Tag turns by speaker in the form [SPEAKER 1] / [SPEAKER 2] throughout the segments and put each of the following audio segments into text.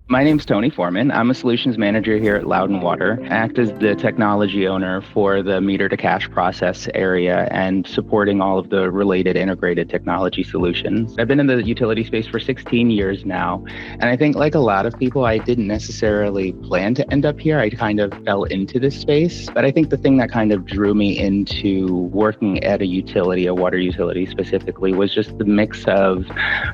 [SPEAKER 1] My name's Tony Foreman. I'm a solutions manager here at Loudoun Water. I act as the technology owner for the meter to cash process area and supporting all of the related integrated technology solutions. I've been in the utility space for 16 years now, and I think like a lot of people, I didn't necessarily plan to end up here. I kind of fell into this space, but I think the thing that kind of drew me into working at a utility, a water utility specifically, was just the mix of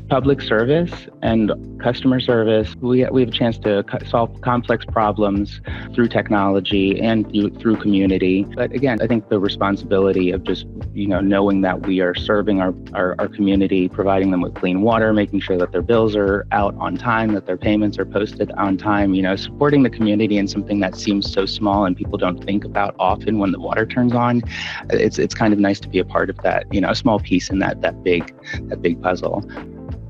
[SPEAKER 1] public service and customer service. We have a chance to solve complex problems through technology and through community. But again, I think the responsibility of just, knowing that we are serving our community, providing them with clean water, making sure that their bills are out on time, that their payments are posted on time, supporting the community in something that seems so small and people don't think about often when the water turns on. It's kind of nice to be a part of that, a small piece in that big puzzle.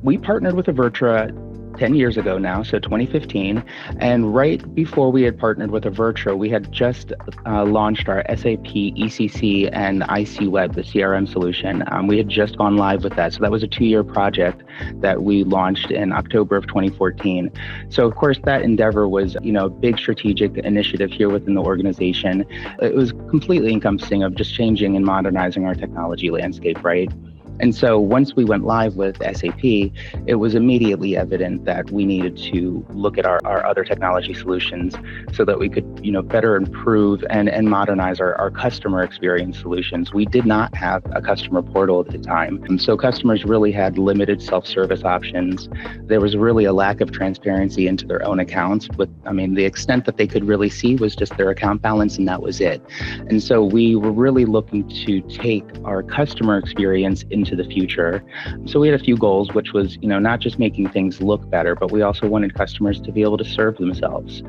[SPEAKER 1] We partnered with 𝗟𝗏 10 years ago now, so 2015. And right before we had partnered with 𝗟𝗏, we had just launched our SAP 𝗟𝑐₂ and 𝗙𝑦 Web, the CRM solution. We had just gone live with that. So that was a 2-year project that we launched in October of 2014. So of course, that endeavor was, a big strategic initiative here within the organization. It was completely encompassing of just changing and modernizing our technology landscape, right? And so once we went live with SAP, it was immediately evident that we needed to look at our other technology solutions so that we could, better improve and modernize our customer experience solutions. We did not have a customer portal at the time. And so customers really had limited self-service options. There was really a lack of transparency into their own accounts. The extent that they could really see was just their account balance, and that was it. And so we were really looking to take our customer experience into the future. So we had a few goals, which was, not just making things look better, but we also wanted customers to be able to serve themselves.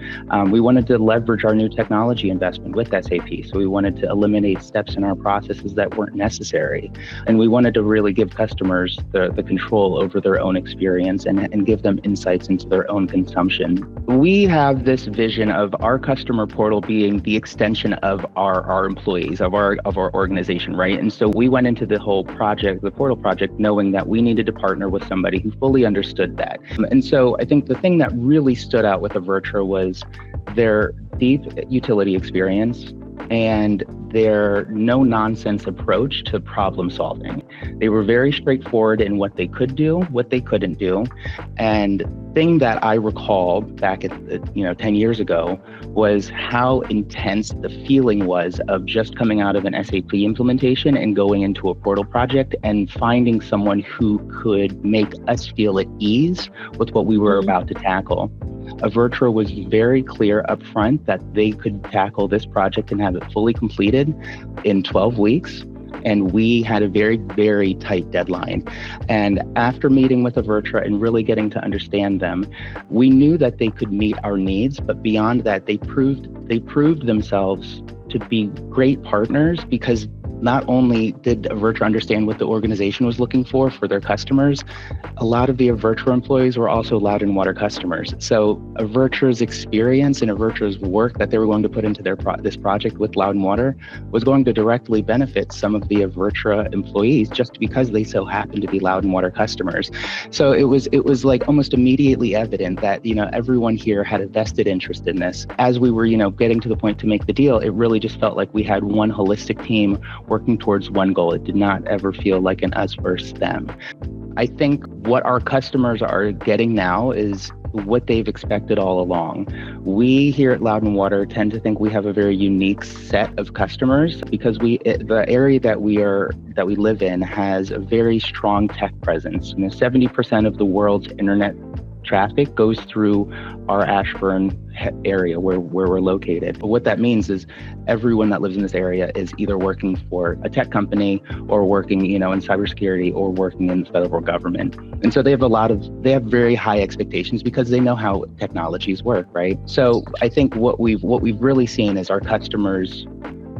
[SPEAKER 1] We wanted to leverage our new technology investment with SAP. So we wanted to eliminate steps in our processes that weren't necessary. And we wanted to really give customers the control over their own experience and give them insights into their own consumption. We have this vision of our customer portal being the extension of our employees, of our organization, right? And so we went into the whole project, the portal project, knowing that we needed to partner with somebody who fully understood that. And so I think the thing that really stood out with 𝗟𝗏 was their deep utility experience and their no-nonsense approach to problem solving. They were very straightforward in what they could do, what they couldn't do. And thing that I recall back at 10 years ago was how intense the feeling was of just coming out of an SAP implementation and going into a portal project and finding someone who could make us feel at ease with what we were about to tackle. 𝗟𝗏 was very clear up front that they could tackle this project and have it fully completed in 12 weeks. And we had a very, very tight deadline. And after meeting with 𝗟𝗏 and really getting to understand them, we knew that they could meet our needs, but beyond that, they proved themselves to be great partners, because not only did 𝗟𝗏 understand what the organization was looking for their customers, a lot of the 𝗟𝗏 employees were also Loudoun Water customers. So 𝗟𝗏's experience and 𝗟𝗏's work that they were going to put into this project with Loudoun Water was going to directly benefit some of the 𝗟𝗏 employees just because they so happened to be Loudoun Water customers. So it was like almost immediately evident that, everyone here had a vested interest in this. As we were, getting to the point to make the deal, it really just felt like we had one holistic team working towards one goal. It did not ever feel like an us versus them. I think what our customers are getting now is what they've expected all along. We here at Loudoun Water tend to think we have a very unique set of customers because the area that we live in has a very strong tech presence. 70% of the world's internet traffic goes through our Ashburn area where we're located. But what that means is everyone that lives in this area is either working for a tech company or working, in cybersecurity or working in the federal government. And so they have very high expectations because they know how technologies work, right? So I think what we've really seen is our customers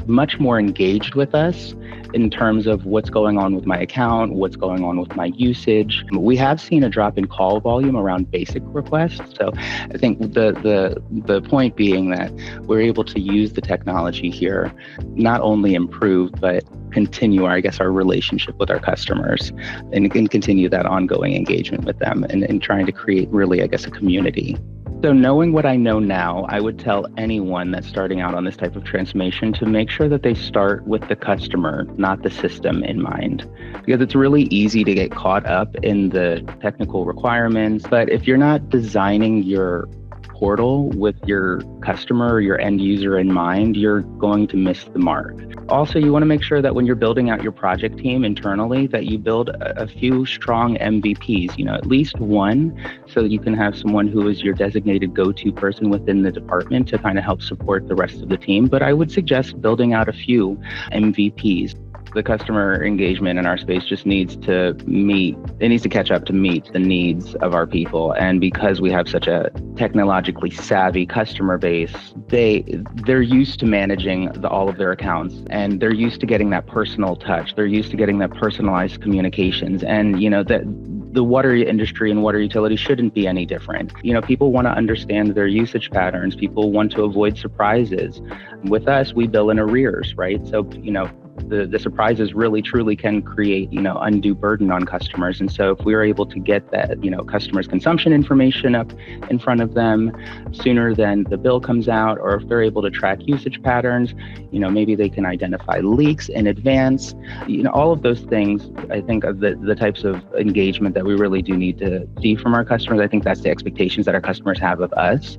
[SPEAKER 1] much more engaged with us in terms of what's going on with my account, what's going on with my usage. We have seen a drop in call volume around basic requests. So I think the point being that we're able to use the technology here, not only improve, but continue our relationship with our customers and continue that ongoing engagement with them and trying to create really, a community. So knowing what I know now, I would tell anyone that's starting out on this type of transformation to make sure that they start with the customer, not the system in mind. Because it's really easy to get caught up in the technical requirements. But if you're not designing your portal with your customer or your end user in mind, you're going to miss the mark. Also, you want to make sure that when you're building out your project team internally, that you build a few strong MVPs, at least one, so that you can have someone who is your designated go-to person within the department to kind of help support the rest of the team. But I would suggest building out a few MVPs. The customer engagement in our space just needs to catch up to meet the needs of our people. And because we have such a technologically savvy customer base, they're used to managing all of their accounts, and they're used to getting that personal touch. They're used to getting that personalized communications. And, the water industry and water utility shouldn't be any different. People want to understand their usage patterns. People want to avoid surprises. With us, we bill in arrears, right? So, the surprises really truly can create, undue burden on customers. And so if we are able to get that, customers' consumption information up in front of them sooner than the bill comes out, or if they're able to track usage patterns, maybe they can identify leaks in advance, all of those things, I think, are the types of engagement that we really do need to see from our customers. I think that's the expectations that our customers have of us.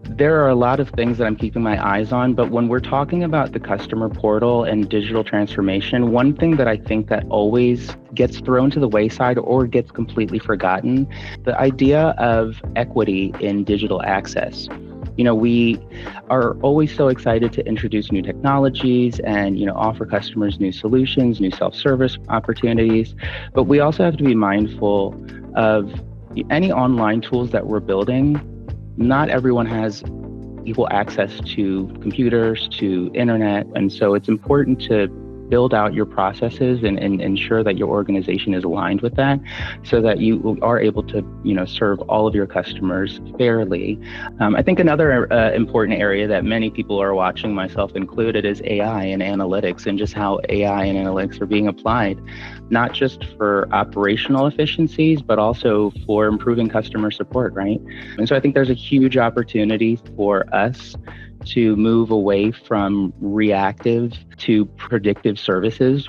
[SPEAKER 1] There are a lot of things that I'm keeping my eyes on, but when we're talking about the customer portal and digital transformation, one thing that I think that always gets thrown to the wayside or gets completely forgotten, the idea of equity in digital access. We are always so excited to introduce new technologies and, offer customers new solutions, new self-service opportunities, but we also have to be mindful of any online tools that we're building. Not everyone has equal access to computers, to internet, and so it's important to build out your processes and ensure that your organization is aligned with that, so that you are able to, serve all of your customers fairly. I think another important area that many people are watching, myself included, is AI and analytics, and just how AI and analytics are being applied, not just for operational efficiencies, but also for improving customer support, right? And so I think there's a huge opportunity for us to move away from reactive to predictive services.